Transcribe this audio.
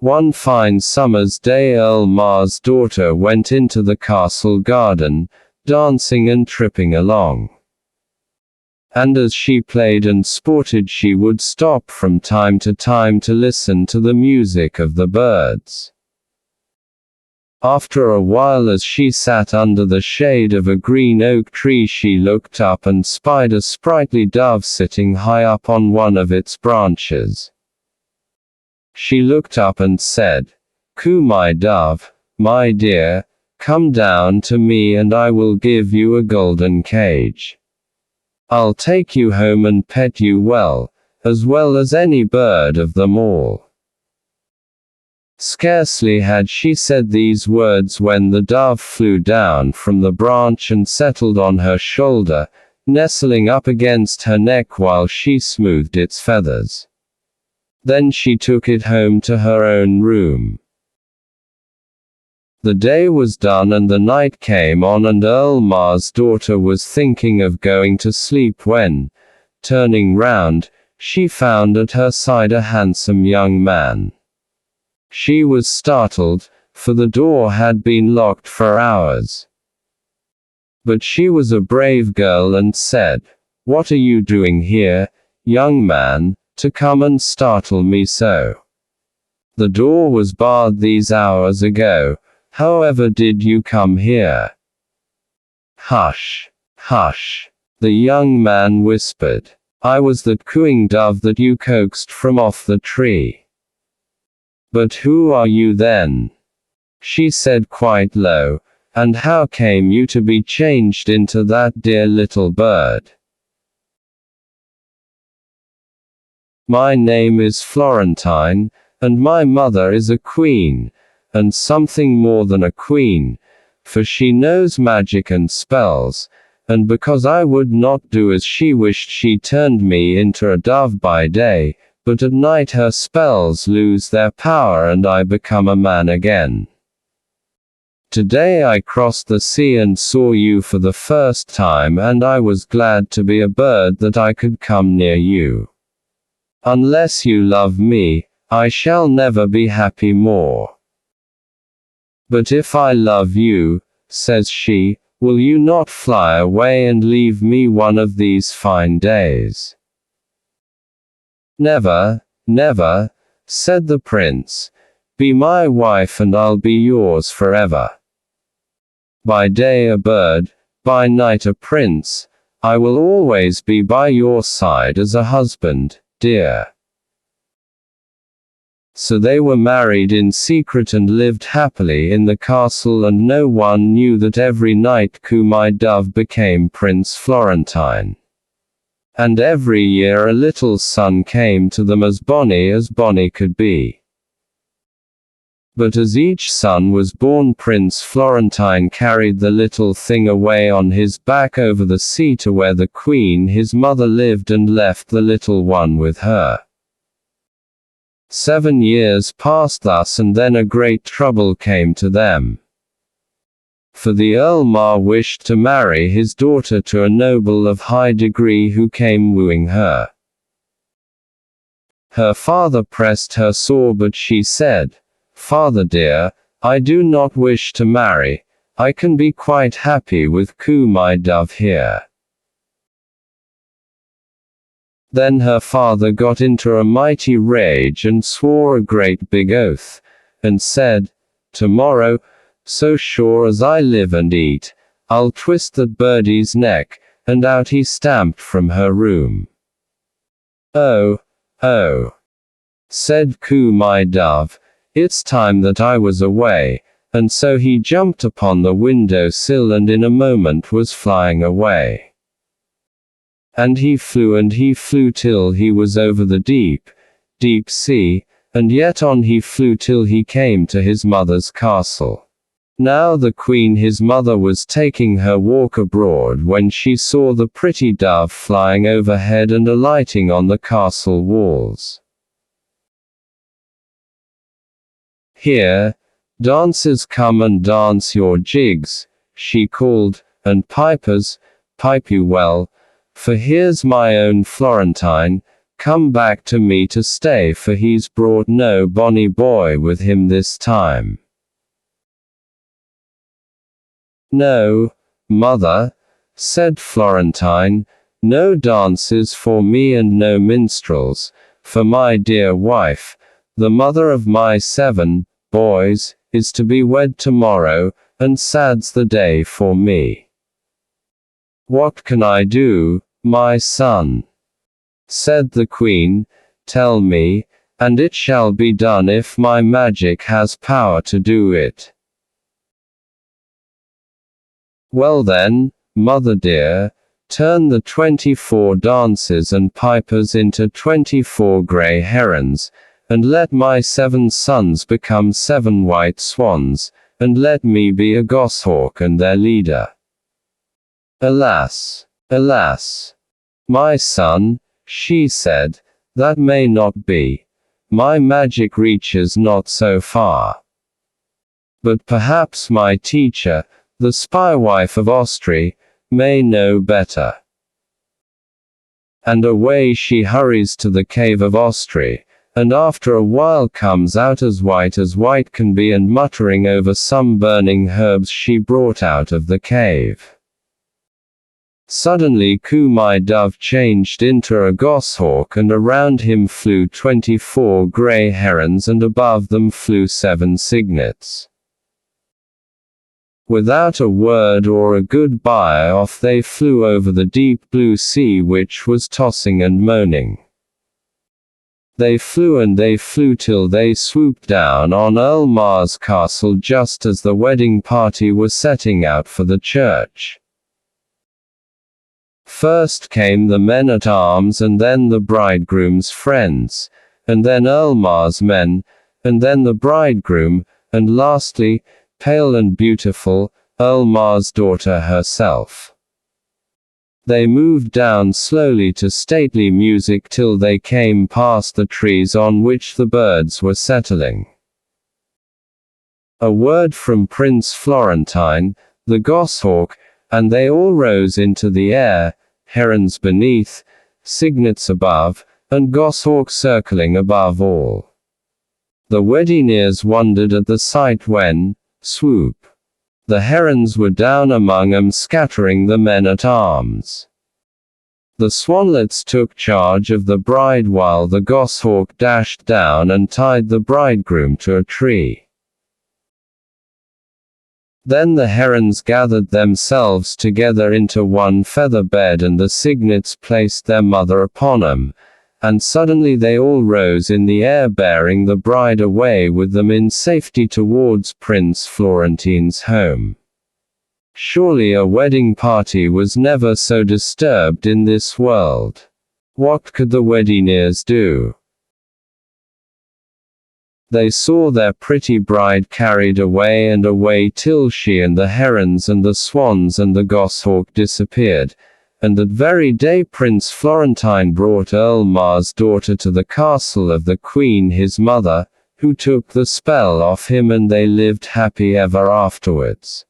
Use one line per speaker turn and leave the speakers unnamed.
One fine summer's day Earl Mar's daughter went into the castle garden, dancing and tripping along. And as she played and sported she would stop from time to time to listen to the music of the birds. After a while, as she sat under the shade of a green oak tree, she looked up and spied a sprightly dove sitting high up on one of its branches. She looked up and said, "Coo, my dove, my dear, come down to me and I will give you a golden cage. I'll take you home and pet you well as any bird of them all." Scarcely had she said these words when the dove flew down from the branch and settled on her shoulder, nestling up against her neck while she smoothed its feathers. Then she took it home to her own room. The day was done and the night came on, and Earl Mar's daughter was thinking of going to sleep when, turning round, she found at her side a handsome young man. She was startled, for the door had been locked for hours. But she was a brave girl and said, "What are you doing here, young man, to come and startle me so? The door was barred these hours ago. However did you come here?" "Hush, hush," the young man whispered. "I was that cooing dove that you coaxed from off the tree." "But who are you then?" she said quite low, "and how came you to be changed into that dear little bird?" "My name is Florentine, and my mother is a queen, and something more than a queen, for she knows magic and spells, and because I would not do as she wished she turned me into a dove by day, but at night her spells lose their power and I become a man again. Today I crossed the sea and saw you for the first time, and I was glad to be a bird that I could come near you. Unless you love me, I shall never be happy more. But if I love you," says she, "will you not fly away and leave me one of these fine days?" "Never, never," said the prince. "Be my wife and I'll be yours forever. By day a bird, by night a prince, I will always be by your side as a husband, dear." So they were married in secret and lived happily in the castle, and no one knew that every night Coo my dove became Prince Florentine. And every year a little son came to them as bonny could be. But as each son was born, Prince Florentine carried the little thing away on his back over the sea to where the queen his mother lived, and left the little one with her. 7 years passed thus, and then a great trouble came to them. For the Earl Mar wished to marry his daughter to a noble of high degree who came wooing her. Her father pressed her sore, but she said, "Father dear, I do not wish to marry. I can be quite happy with Coo my dove here." Then her father got into a mighty rage and swore a great big oath, and said, "Tomorrow, so sure as I live and eat, I'll twist that birdie's neck," and out he stamped from her room. "Oh, oh," said Coo my dove, "it's time that I was away," and so he jumped upon the window sill and in a moment was flying away. And he flew till he was over the deep, deep sea, and yet on he flew till he came to his mother's castle. Now the queen his mother was taking her walk abroad when she saw the pretty dove flying overhead and alighting on the castle walls. "Here, dancers, come and dance your jigs," she called, "and pipers, pipe you well, for here's my own Florentine, come back to me to stay, for he's brought no bonny boy with him this time. No, mother, said Florentine, no dances for me and no minstrels, for my dear wife, the mother of my 7 boys, is to be wed tomorrow, and sad's the day for me. What can I do, my son? Said the queen, tell me, and it shall be done if my magic has power to do it. Well then, mother dear, turn the 24 dancers and pipers into 24 grey herons, and let my 7 sons become 7 white swans, and let me be a goshawk and their leader. Alas, alas, my son, she said, that may not be. My magic reaches not so far. But perhaps my teacher, the spy wife of Ostry, may know better. And away she hurries to the cave of Ostry, and after a while comes out as white can be, and muttering over some burning herbs she brought out of the cave. Suddenly Coo my dove changed into a goshawk, and around him flew 24 grey herons, and above them flew 7 cygnets. Without a word or a goodbye, off they flew over the deep blue sea, which was tossing and moaning. They flew and they flew till they swooped down on Earl Mar's castle just as the wedding party was setting out for the church. First came the men-at-arms, and then the bridegroom's friends, and then Earl Mar's men, and then the bridegroom, and lastly, pale and beautiful, Earl Mar's daughter herself. They moved down slowly to stately music till they came past the trees on which the birds were settling. A word from Prince Florentine, the goshawk, and they all rose into the air, herons beneath, cygnets above, and goshawk circling above all. The weddineers wondered at the sight when, swoop, the herons were down among 'em, scattering the men-at-arms. The swanlets took charge of the bride, while the goshawk dashed down and tied the bridegroom to a tree. Then the herons gathered themselves together into one feather bed, and the cygnets placed their mother upon 'em, and suddenly they all rose in the air, bearing the bride away with them in safety towards Prince Florentine's home. Surely a wedding party was never so disturbed in this world. What could the weddineers do? They saw their pretty bride carried away and away till she and the herons and the swans and the goshawk disappeared, and that very day Prince Florentine brought Earl Mar's daughter to the castle of the queen his mother, who took the spell off him, and they lived happy ever afterwards.